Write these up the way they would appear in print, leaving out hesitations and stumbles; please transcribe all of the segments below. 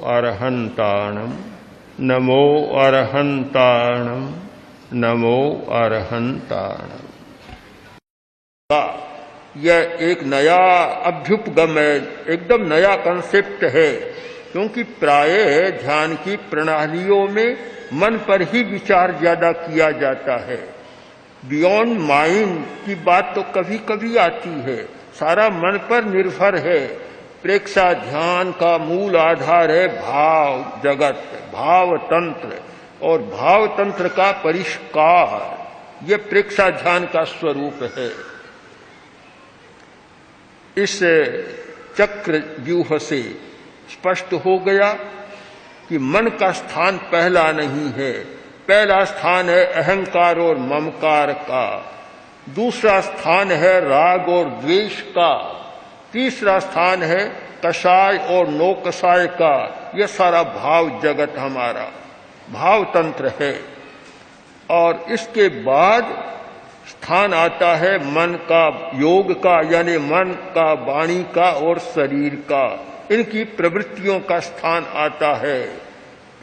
अरहन्ताणम् नमो अरहन्ताणम् नमो अरहन्ताणम्। यह एक नया अभ्युपगम है, एकदम नया कंसेप्ट है, क्योंकि प्रायः ध्यान की प्रणालियों में मन पर ही विचार ज्यादा किया जाता है। बियॉन्ड माइंड की बात तो कभी कभी आती है, सारा मन पर निर्भर है। प्रेक्षा ध्यान का मूल आधार है भाव जगत, भाव तंत्र, और भाव तंत्र का परिष्कार, यह प्रेक्षा ध्यान का स्वरूप है। इस चक्र व्यूह से स्पष्ट हो गया कि मन का स्थान पहला नहीं है। पहला स्थान है अहंकार और ममकार का, दूसरा स्थान है राग और द्वेष का, तीसरा स्थान है कषाय और नो कषाय का। यह सारा भाव जगत हमारा भाव तंत्र है। और इसके बाद स्थान आता है मन का, योग का, यानी मन का, वाणी का और शरीर का, इनकी प्रवृत्तियों का स्थान आता है।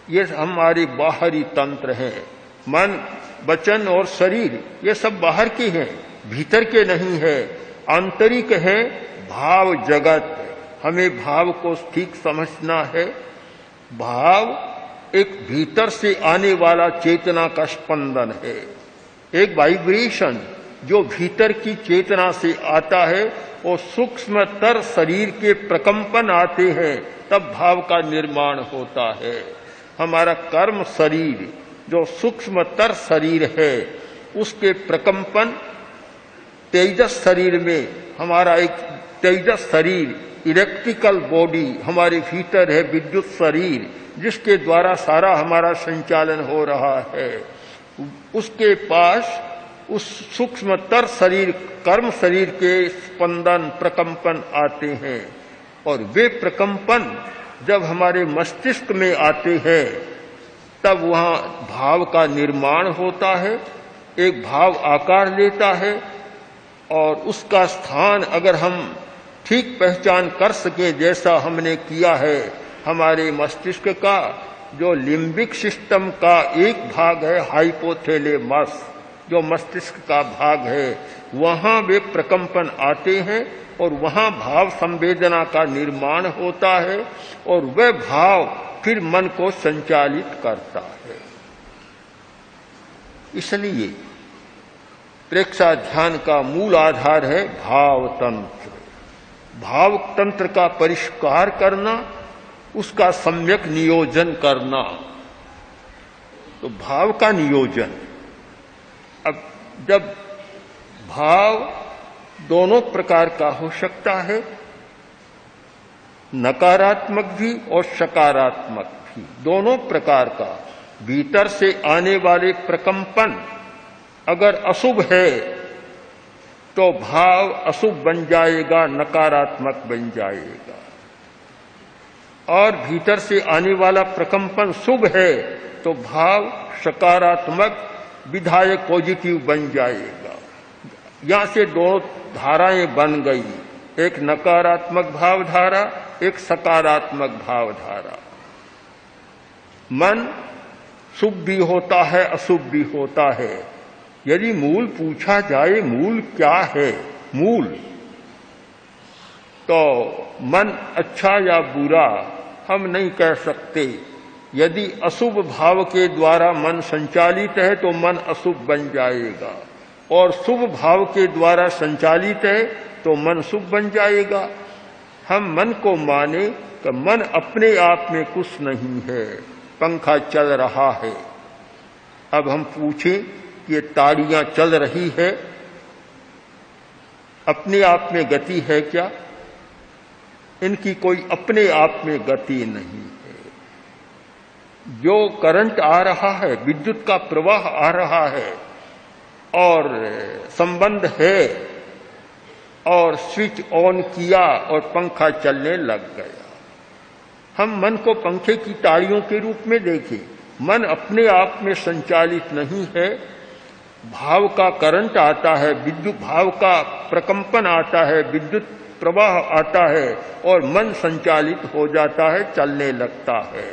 ये हमारे बाहरी तंत्र हैं। मन, वचन और शरीर ये सब बाहर के हैं, भीतर के नहीं है, आंतरिक है भाव जगत। हमें भाव को ठीक समझना है। भाव एक भीतर से आने वाला चेतना का स्पंदन है, एक वाइब्रेशन जो भीतर की चेतना से आता है, और सूक्ष्मतर शरीर के प्रकंपन आते हैं, तब भाव का निर्माण होता है। हमारा कर्म शरीर जो सूक्ष्मतर शरीर है, उसके प्रकंपन तेजस शरीर में, हमारा एक तेजस शरीर, इलेक्ट्रिकल बॉडी हमारे भीतर है, विद्युत शरीर जिसके द्वारा सारा हमारा संचालन हो रहा है। उसके पास उस सूक्ष्मतर शरीर, कर्म शरीर के स्पंदन प्रकंपन आते हैं, और वे प्रकंपन जब हमारे मस्तिष्क में आते हैं, तब वहां भाव का निर्माण होता है, एक भाव आकार लेता है। और उसका स्थान अगर हम ठीक पहचान कर सके, जैसा हमने किया है, हमारे मस्तिष्क का जो लिम्बिक सिस्टम का एक भाग है हाइपोथैलेमस, जो मस्तिष्क का भाग है, वहां वे प्रकंपन आते हैं और वहां भाव संवेदना का निर्माण होता है, और वह भाव फिर मन को संचालित करता है। इसलिए प्रेक्षा ध्यान का मूल आधार है भाव तंत्र। भाव तंत्र का परिष्कार करना, उसका सम्यक नियोजन करना। तो भाव का नियोजन, अब जब भाव दोनों प्रकार का हो सकता है, नकारात्मक भी और सकारात्मक भी, दोनों प्रकार का। भीतर से आने वाले प्रकंपन अगर अशुभ है तो भाव अशुभ बन जाएगा, नकारात्मक बन जाएगा। और भीतर से आने वाला प्रकंपन शुभ है तो भाव सकारात्मक, विधायक, पॉजिटिव बन जाएगा। यहां से दो धाराएं बन गई, एक नकारात्मक भावधारा, एक सकारात्मक भावधारा। मन शुभ भी होता है, अशुभ भी होता है। यदि मूल पूछा जाए मूल क्या है, मूल तो मन अच्छा या बुरा हम नहीं कह सकते। यदि अशुभ भाव के द्वारा मन संचालित है तो मन अशुभ बन जाएगा, और शुभ भाव के द्वारा संचालित है तो मन शुभ बन जाएगा। हम मन को माने कि मन अपने आप में कुछ नहीं है, पंखा चल रहा है। अब हम पूछें कि ये ताड़ियां चल रही है, अपने आप में गति है क्या? इनकी कोई अपने आप में गति नहीं है। जो करंट आ रहा है, विद्युत का प्रवाह आ रहा है और संबंध है, और स्विच ऑन किया और पंखा चलने लग गया। हम मन को पंखे की ताड़ियों के रूप में देखें। मन अपने आप में संचालित नहीं है। भाव का करंट आता है, विद्युत भाव का प्रकंपन आता है, विद्युत प्रवाह आता है और मन संचालित हो जाता है, चलने लगता है।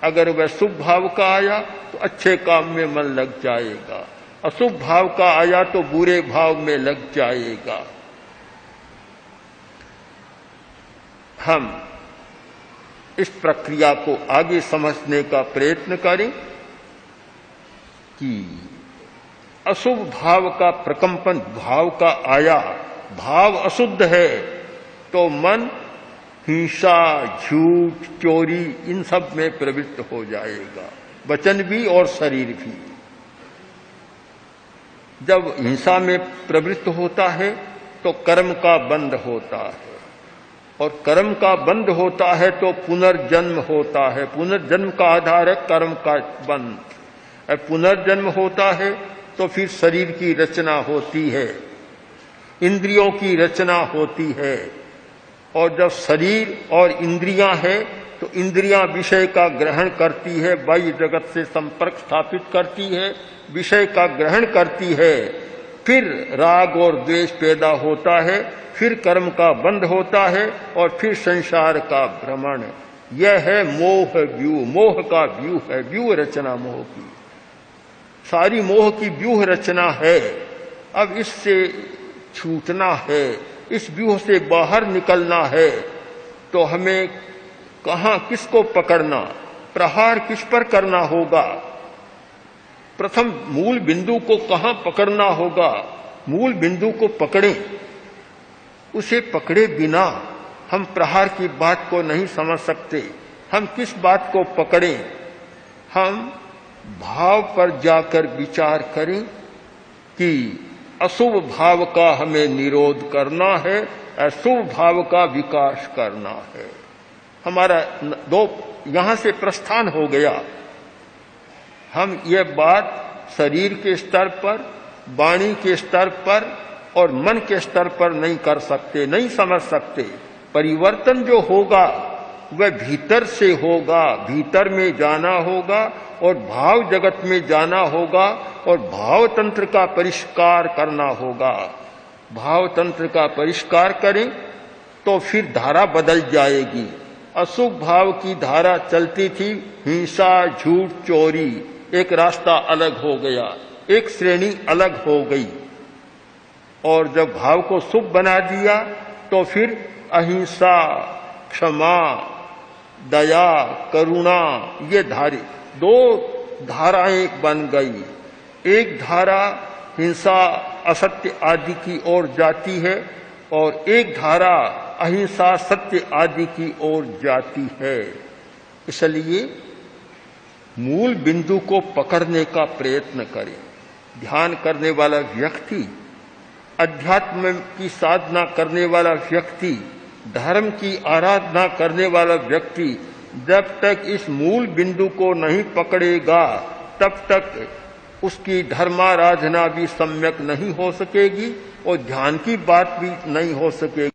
अगर वह शुभ भाव का आया तो अच्छे काम में मन लग जाएगा, अशुभ भाव का आया तो बुरे भाव में लग जाएगा। हम इस प्रक्रिया को आगे समझने का प्रयत्न करें कि अशुभ भाव का प्रकंपन भाव का आया, भाव अशुद्ध है तो मन हिंसा, झूठ, चोरी इन सब में प्रवृत्त हो जाएगा, वचन भी और शरीर भी। जब हिंसा में प्रवृत्त होता है तो कर्म का बंध होता है, और कर्म का बंध होता है तो पुनर्जन्म होता है। पुनर्जन्म का आधार है कर्म का बंध। पुनर्जन्म होता है तो फिर शरीर की रचना होती है, इंद्रियों की रचना होती है, और जब शरीर और इंद्रियां हैं तो इंद्रियां विषय का ग्रहण करती है, बाह्य जगत से संपर्क स्थापित करती है, विषय का ग्रहण करती है, फिर राग और द्वेष पैदा होता है, फिर कर्म का बंध होता है और फिर संसार का भ्रमण। यह है मोह व्यूह, मोह का व्यूह है, व्यूह रचना मोह की, सारी मोह की व्यूह रचना है। अब इससे छूटना है, इस व्यूह से बाहर निकलना है, तो हमें कहां किसको पकड़ना, प्रहार किस पर करना होगा, प्रथम मूल बिंदु को कहां पकड़ना होगा, मूल बिंदु को पकड़ें। उसे पकड़े बिना हम प्रहार की बात को नहीं समझ सकते। हम किस बात को पकड़ें, हम भाव पर जाकर विचार करें कि अशुभ भाव का हमें निरोध करना है, अशुभ भाव का विकास करना है। हमारा दो यहां से प्रस्थान हो गया। हम ये बात शरीर के स्तर पर, वाणी के स्तर पर और मन के स्तर पर नहीं कर सकते, नहीं समझ सकते। परिवर्तन जो होगा वह भीतर से होगा, भीतर में जाना होगा और भाव जगत में जाना होगा और भाव तंत्र का परिष्कार करना होगा। भाव तंत्र का परिष्कार करें तो फिर धारा बदल जाएगी। अशुभ भाव की धारा चलती थी, हिंसा, झूठ, चोरी, एक रास्ता अलग हो गया, एक श्रेणी अलग हो गई। और जब भाव को शुभ बना दिया तो फिर अहिंसा, क्षमा, दया, करुणा, ये दो धाराएं बन गई। एक धारा हिंसा, असत्य आदि की ओर जाती है और एक धारा अहिंसा, सत्य आदि की ओर जाती है। इसलिए मूल बिंदु को पकड़ने का प्रयत्न करें। ध्यान करने वाला व्यक्ति, अध्यात्म की साधना करने वाला व्यक्ति, धर्म की आराधना करने वाला व्यक्ति जब तक इस मूल बिंदु को नहीं पकड़ेगा तब तक उसकी धर्माराधना भी सम्यक नहीं हो सकेगी और ध्यान की बात भी नहीं हो सकेगी।